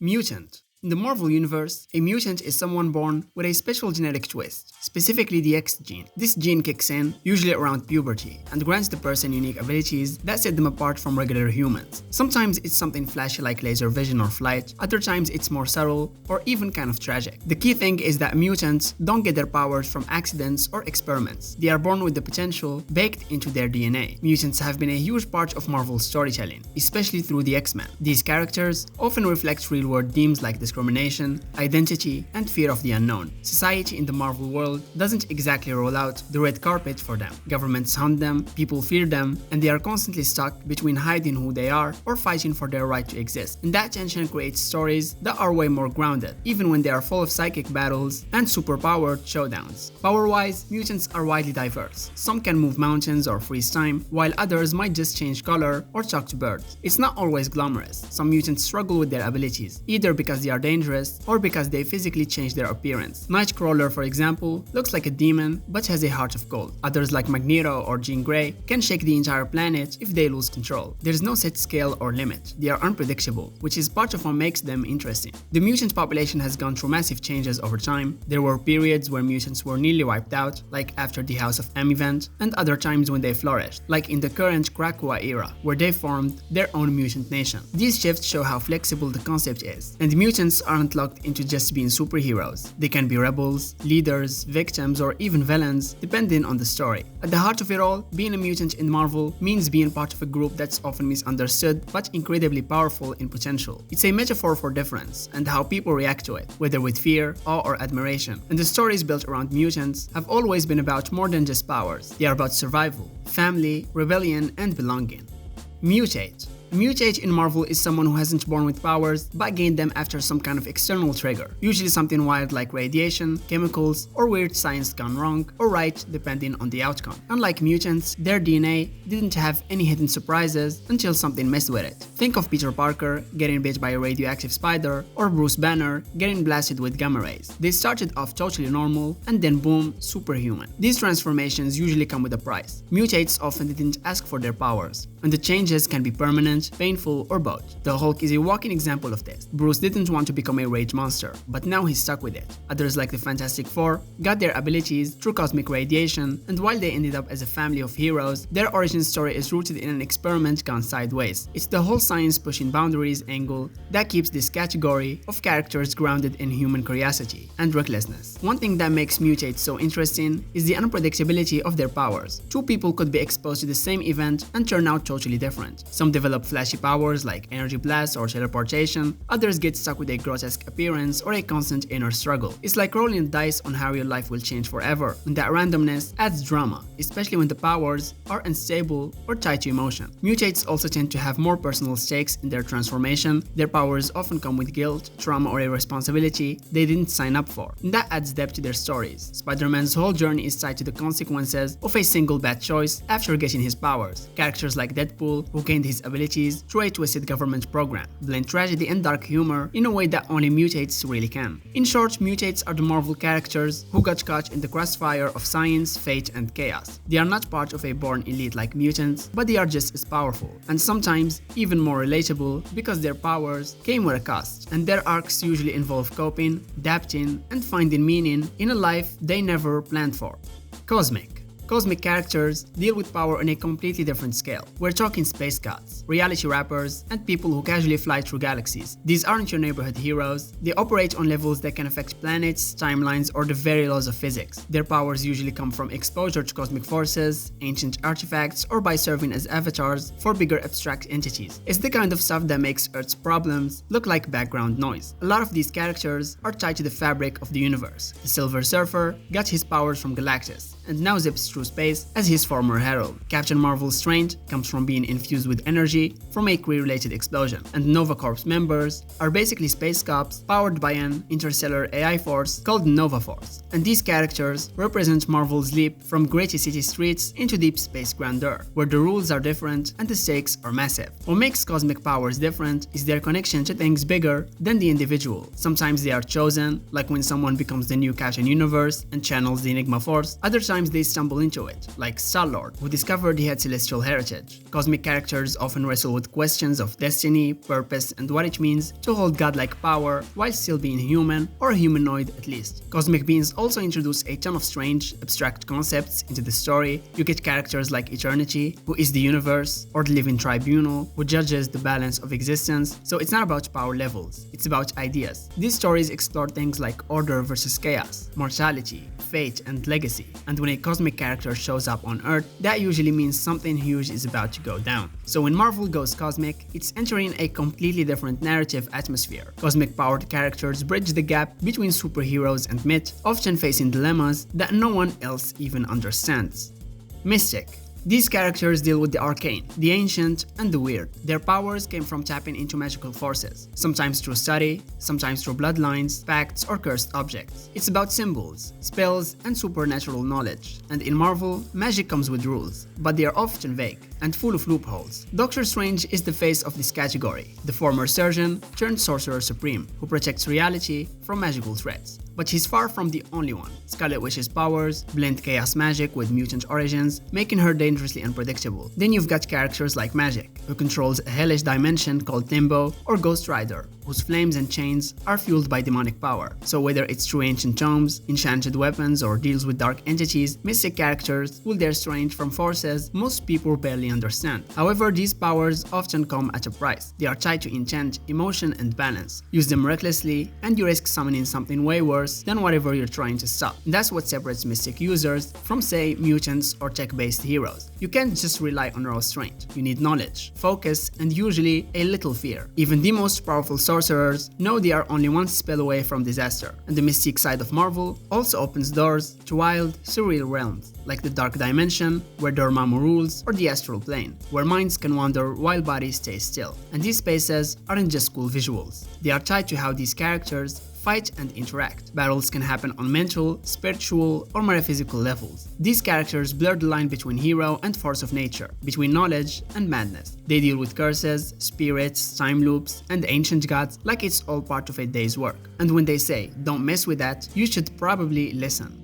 Mutant. In the Marvel Universe, a mutant is someone born with a special genetic twist, specifically the X gene. This gene kicks in, usually around puberty, and grants the person unique abilities that set them apart from regular humans. Sometimes it's something flashy like laser vision or flight, other times it's more subtle or even kind of tragic. The key thing is that mutants don't get their powers from accidents or experiments. They are born with the potential baked into their DNA. Mutants have been a huge part of Marvel's storytelling, especially through the X-Men. These characters often reflect real-world themes like discrimination, identity, and fear of the unknown. Society in the Marvel world doesn't exactly roll out the red carpet for them. Governments hunt them, people fear them, and they are constantly stuck between hiding who they are or fighting for their right to exist. And that tension creates stories that are way more grounded, even when they are full of psychic battles and superpowered showdowns. Power-wise, mutants are widely diverse. Some can move mountains or freeze time, while others might just change color or talk to birds. It's not always glamorous. Some mutants struggle with their abilities, either because they are dangerous or because they physically change their appearance. Nightcrawler, for example, looks like a demon but has a heart of gold. Others like Magneto or Jean Grey can shake the entire planet if they lose control. There's no set scale or limit. They are unpredictable, which is part of what makes them interesting. The mutant population has gone through massive changes over time. There were periods where mutants were nearly wiped out, like after the House of M event, and other times when they flourished, like in the current Krakoa era, where they formed their own mutant nation. These shifts show how flexible the concept is, and mutants aren't locked into just being superheroes. They can be rebels, leaders, victims, or even villains, depending on the story. At the heart of it all, being a mutant in Marvel means being part of a group that's often misunderstood but incredibly powerful in potential. It's a metaphor for difference and how people react to it, whether with fear, awe, or admiration. And the stories built around mutants have always been about more than just powers. They are about survival, family, rebellion, and belonging. Mutate. A mutate in Marvel is someone who hasn't born with powers but gained them after some kind of external trigger, usually something wild like radiation, chemicals, or weird science gone wrong or right depending on the outcome. Unlike mutants, their DNA didn't have any hidden surprises until something messed with it. Think of Peter Parker getting bit by a radioactive spider or Bruce Banner getting blasted with gamma rays. They started off totally normal and then boom, superhuman. These transformations usually come with a price. Mutates often didn't ask for their powers, and the changes can be permanent, painful, or both. The Hulk is a walking example of this. Bruce didn't want to become a rage monster, but now he's stuck with it. Others like the Fantastic Four got their abilities through cosmic radiation, and while they ended up as a family of heroes, their origin story is rooted in an experiment gone sideways. It's the whole science pushing boundaries angle that keeps this category of characters grounded in human curiosity and recklessness. One thing that makes mutates so interesting is the unpredictability of their powers. Two people could be exposed to the same event and turn out totally different. Some develop flashy powers like energy blast or teleportation, others get stuck with a grotesque appearance or a constant inner struggle. It's like rolling dice on how your life will change forever, and that randomness adds drama, especially when the powers are unstable or tied to emotion. Mutates also tend to have more personal stakes in their transformation. Their powers often come with guilt, trauma, or a responsibility they didn't sign up for, and that adds depth to their stories. Spider-Man's whole journey is tied to the consequences of a single bad choice after getting his powers. Characters like Deadpool, who gained his abilities through a twisted government program, blend tragedy and dark humor in a way that only mutates really can. In short, mutates are the Marvel characters who got caught in the crossfire of science, fate, and chaos. They are not part of a born elite like mutants, but they are just as powerful, and sometimes even more relatable because their powers came with a cost, and their arcs usually involve coping, adapting, and finding meaning in a life they never planned for. Cosmic. Cosmic characters deal with power on a completely different scale. We're talking space gods, reality rappers, and people who casually fly through galaxies. These aren't your neighborhood heroes. They operate on levels that can affect planets, timelines, or the very laws of physics. Their powers usually come from exposure to cosmic forces, ancient artifacts, or by serving as avatars for bigger abstract entities. It's the kind of stuff that makes Earth's problems look like background noise. A lot of these characters are tied to the fabric of the universe. The Silver Surfer got his powers from Galactus, and now zips through space as his former herald. Captain Marvel's strength comes from being infused with energy from a Kree-related explosion, and Nova Corps members are basically space cops powered by an interstellar AI force called Nova Force. And these characters represent Marvel's leap from gritty city streets into deep space grandeur, where the rules are different and the stakes are massive. What makes cosmic powers different is their connection to things bigger than the individual. Sometimes they are chosen, like when someone becomes the new Captain Universe and channels the Enigma Force. Other times they stumble into it, like Star-Lord, who discovered he had celestial heritage. Cosmic characters often wrestle with questions of destiny, purpose, and what it means to hold godlike power while still being human, or humanoid at least. Cosmic beings also introduce a ton of strange, abstract concepts into the story. You get characters like Eternity, who is the universe, or the Living Tribunal, who judges the balance of existence. So it's not about power levels, it's about ideas. These stories explore things like order versus chaos, mortality, fate, and legacy. And when a cosmic character shows up on Earth, that usually means something huge is about to go down. So when Marvel goes cosmic, it's entering a completely different narrative atmosphere. Cosmic-powered characters bridge the gap between superheroes and myth, often facing dilemmas that no one else even understands. Mystic. These characters deal with the arcane, the ancient, and the weird. Their powers came from tapping into magical forces, sometimes through study, sometimes through bloodlines, pacts, or cursed objects. It's about symbols, spells, and supernatural knowledge. And in Marvel, magic comes with rules, but they are often vague and full of loopholes. Doctor Strange is the face of this category, the former surgeon turned sorcerer supreme, who protects reality from magical threats. But he's far from the only one. Scarlet Witch's powers blend chaos magic with mutant origins, making her dangerously unpredictable. Then you've got characters like Magic, who controls a hellish dimension called Limbo, or Ghost Rider, whose flames and chains are fueled by demonic power. So whether it's through ancient tomes, enchanted weapons, or deals with dark entities, mystic characters will dare strange from forces most people barely understand. However, these powers often come at a price. They are tied to intent, emotion, and balance. Use them recklessly, and you risk summoning something way worse than whatever you're trying to stop. That's what separates mystic users from, say, mutants or tech-based heroes. You can't just rely on raw strength. You need knowledge, focus, and usually a little fear. Even the most powerful sorcerers know they are only one spell away from disaster. And the mystic side of Marvel also opens doors to wild, surreal realms, like the Dark Dimension, where Dormammu rules, or the Astral Plane, where minds can wander while bodies stay still. And these spaces aren't just cool visuals. They are tied to how these characters fight and interact. Battles can happen on mental, spiritual, or metaphysical levels. These characters blur the line between hero and force of nature, between knowledge and madness. They deal with curses, spirits, time loops, and ancient gods like it's all part of a day's work. And when they say, "Don't mess with that," you should probably listen.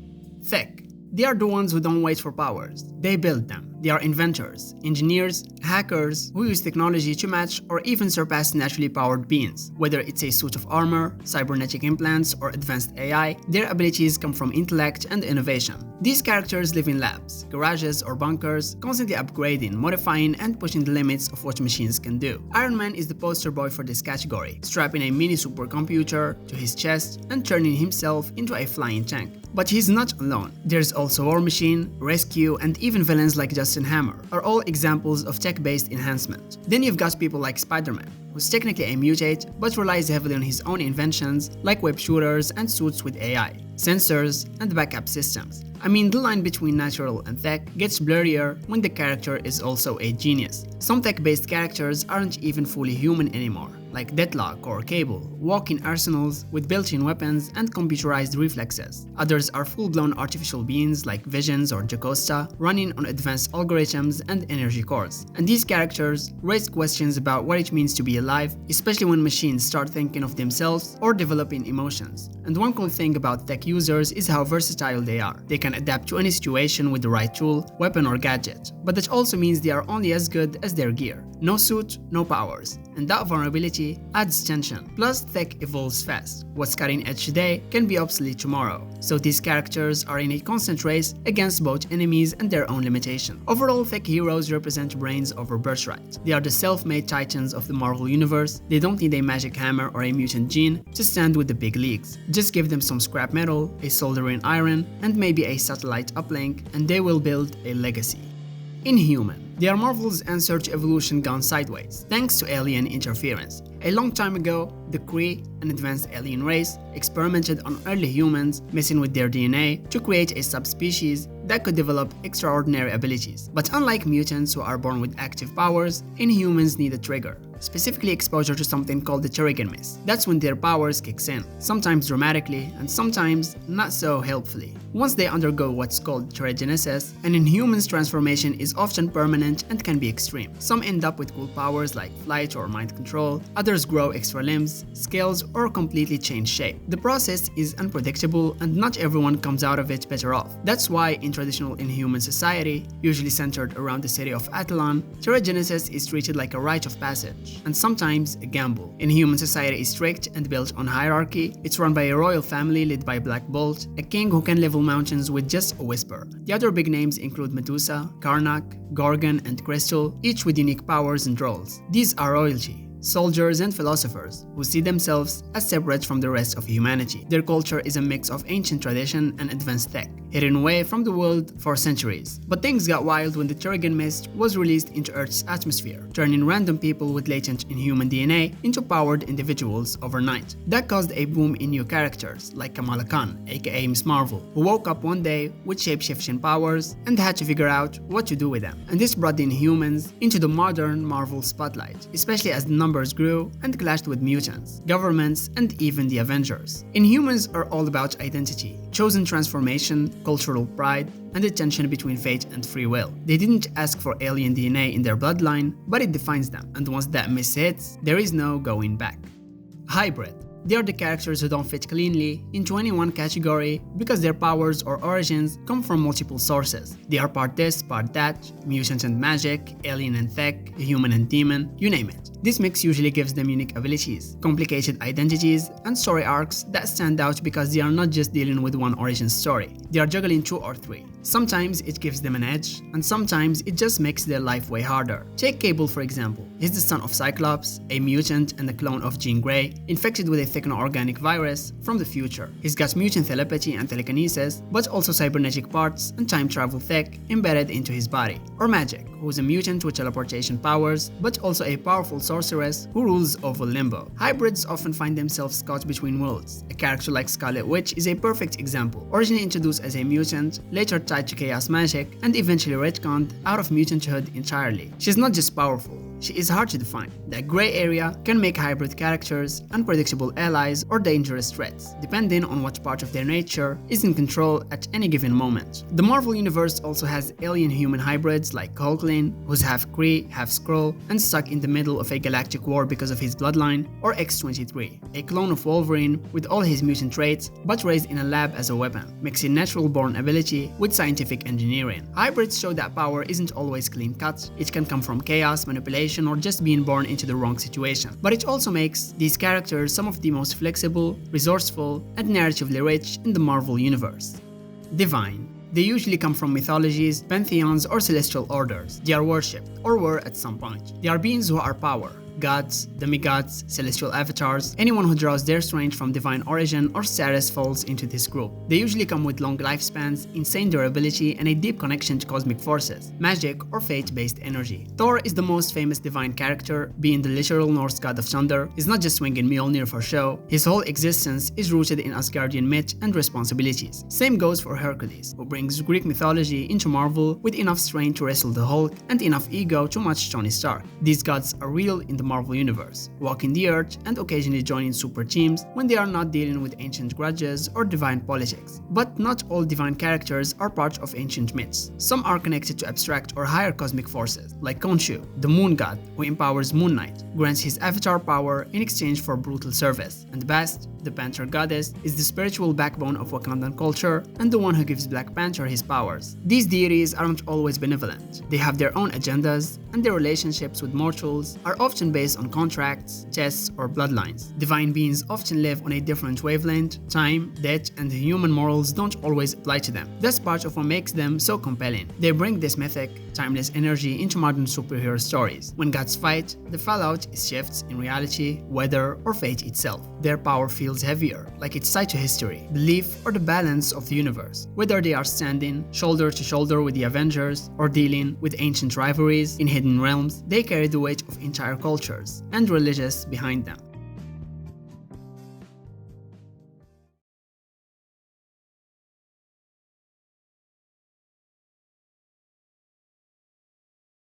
Tech. They are the ones who don't wait for powers. They build them. They are inventors, engineers, hackers who use technology to match or even surpass naturally powered beings. Whether it's a suit of armor, cybernetic implants, or advanced AI, their abilities come from intellect and innovation. These characters live in labs, garages, or bunkers, constantly upgrading, modifying, and pushing the limits of what machines can do. Iron Man is the poster boy for this category, strapping a mini supercomputer to his chest and turning himself into a flying tank. But he's not alone. There's also War Machine, Rescue, and even villains like Justin Hammer are all examples of tech-based enhancement. Then you've got people like Spider-Man, who's technically a mutate but relies heavily on his own inventions like web shooters and suits with AI, sensors, and backup systems. I mean, the line between natural and tech gets blurrier when the character is also a genius. Some tech-based characters aren't even fully human anymore, like Deathlock or Cable, walk in arsenals with built-in weapons and computerized reflexes. Others are full-blown artificial beings like Visions or Jocasta, running on advanced algorithms and energy cores. And these characters raise questions about what it means to be alive, especially when machines start thinking of themselves or developing emotions. And one cool thing about tech users is how versatile they are. They can adapt to any situation with the right tool, weapon, or gadget, but that also means they are only as good as their gear. No suit, no powers. And that vulnerability adds tension. Plus, tech evolves fast. What's cutting edge today can be obsolete tomorrow. So these characters are in a constant race against both enemies and their own limitations. Overall, tech heroes represent brains over birthright. They are the self-made titans of the Marvel universe. They don't need a magic hammer or a mutant gene to stand with the big leagues. Just give them some scrap metal, a soldering iron, and maybe a satellite uplink, and they will build a legacy. Inhuman. They are Marvel's answer to evolution gone sideways, thanks to alien interference. A long time ago, the Kree, an advanced alien race, experimented on early humans, messing with their DNA to create a subspecies that could develop extraordinary abilities. But unlike mutants who are born with active powers, Inhumans need a trigger, specifically exposure to something called the Terrigen Mist. That's when their powers kicks in, sometimes dramatically and sometimes not so helpfully. Once they undergo what's called terragenesis, an Inhuman's transformation is often permanent and can be extreme. Some end up with cool powers like flight or mind control, others grow extra limbs, scales, or completely change shape. The process is unpredictable and not everyone comes out of it better off. That's why in traditional Inhuman society, usually centered around the city of Athlon, terragenesis is treated like a rite of passage, and sometimes a gamble. Inhuman society is strict and built on hierarchy. It's run by a royal family led by Black Bolt, a king who can level mountains with just a whisper. The other big names include Medusa, Karnak, Gorgon, and Crystal, each with unique powers and roles. These are royalty, soldiers, and philosophers who see themselves as separate from the rest of humanity. Their culture is a mix of ancient tradition and advanced tech, hidden away from the world for centuries. But things got wild when the Terrigen Mist was released into Earth's atmosphere, turning random people with latent Inhuman DNA into powered individuals overnight. That caused a boom in new characters like Kamala Khan, aka Miss Marvel, who woke up one day with shape-shifting powers and had to figure out what to do with them. And this brought the Inhumans into the modern Marvel spotlight, especially as the numbers grew and clashed with mutants, governments, and even the Avengers. Inhumans are all about identity, chosen transformation, cultural pride, and the tension between fate and free will. They didn't ask for alien DNA in their bloodline, but it defines them, and once that miss hits, there is no going back. Hybrid. They are the characters who don't fit cleanly into any one category because their powers or origins come from multiple sources. They are part this, part that, mutant and magic, alien and tech, human and demon, you name it. This mix usually gives them unique abilities, complicated identities, and story arcs that stand out because they are not just dealing with one origin story. They are juggling 2 or 3. Sometimes it gives them an edge, and sometimes it just makes their life way harder. Take Cable for example. He's the son of Cyclops, a mutant and a clone of Jean Grey, infected with a techno-organic virus from the future. He's got mutant telepathy and telekinesis, but also cybernetic parts and time travel tech embedded into his body. Or Magic, who's a mutant with teleportation powers, but also a powerful sorceress who rules over Limbo. Hybrids often find themselves caught between worlds. A character like Scarlet Witch is a perfect example. Originally introduced as a mutant, later tied to chaos magic, and eventually retconned out of mutanthood entirely. She's not just powerful, she is hard to define. That gray area can make hybrid characters unpredictable allies or dangerous threats, depending on what part of their nature is in control at any given moment. The Marvel Universe also has alien-human hybrids like Hulkling, who's half Kree, half Skrull, and stuck in the middle of a galactic war because of his bloodline, or X-23, a clone of Wolverine with all his mutant traits, but raised in a lab as a weapon, mixing natural-born ability with scientific engineering. Hybrids show that power isn't always clean-cut. It can come from chaos, manipulation, or just being born into the wrong situation. But it also makes these characters some of the most flexible, resourceful, and narratively rich in the Marvel Universe. Divine. They usually come from mythologies, pantheons, or celestial orders. They are worshipped, or were at some point. They are beings who are power, gods, demigods, celestial avatars. Anyone who draws their strength from divine origin or status falls into this group. They usually come with long lifespans, insane durability, and a deep connection to cosmic forces, magic, or fate-based energy. Thor is the most famous divine character, being the literal Norse god of thunder. He's not just swinging Mjolnir for show. His whole existence is rooted in Asgardian myth and responsibilities. Same goes for Hercules, who brings Greek mythology into Marvel with enough strength to wrestle the Hulk and enough ego to match Tony Stark. These gods are real in the Marvel Universe, walking the earth and occasionally joining super teams when they are not dealing with ancient grudges or divine politics. But not all divine characters are part of ancient myths. Some are connected to abstract or higher cosmic forces, like Khonshu, the moon god, who empowers Moon Knight, grants his avatar power in exchange for brutal service, and Bast, the Panther goddess, is the spiritual backbone of Wakandan culture and the one who gives Black Panther his powers. These deities aren't always benevolent. They have their own agendas, and their relationships with mortals are often based on contracts, tests, or bloodlines. Divine beings often live on a different wavelength. Time, death, and human morals don't always apply to them. That's part of what makes them so compelling. They bring this mythic, timeless energy into modern superhero stories. When gods fight, the fallout is shifts in reality, weather, or fate itself. Their power feels heavier, like it's tied to history, belief, or the balance of the universe. Whether they are standing shoulder to shoulder with the Avengers or dealing with ancient rivalries in hidden realms, they carry the weight of entire cultures and religions behind them.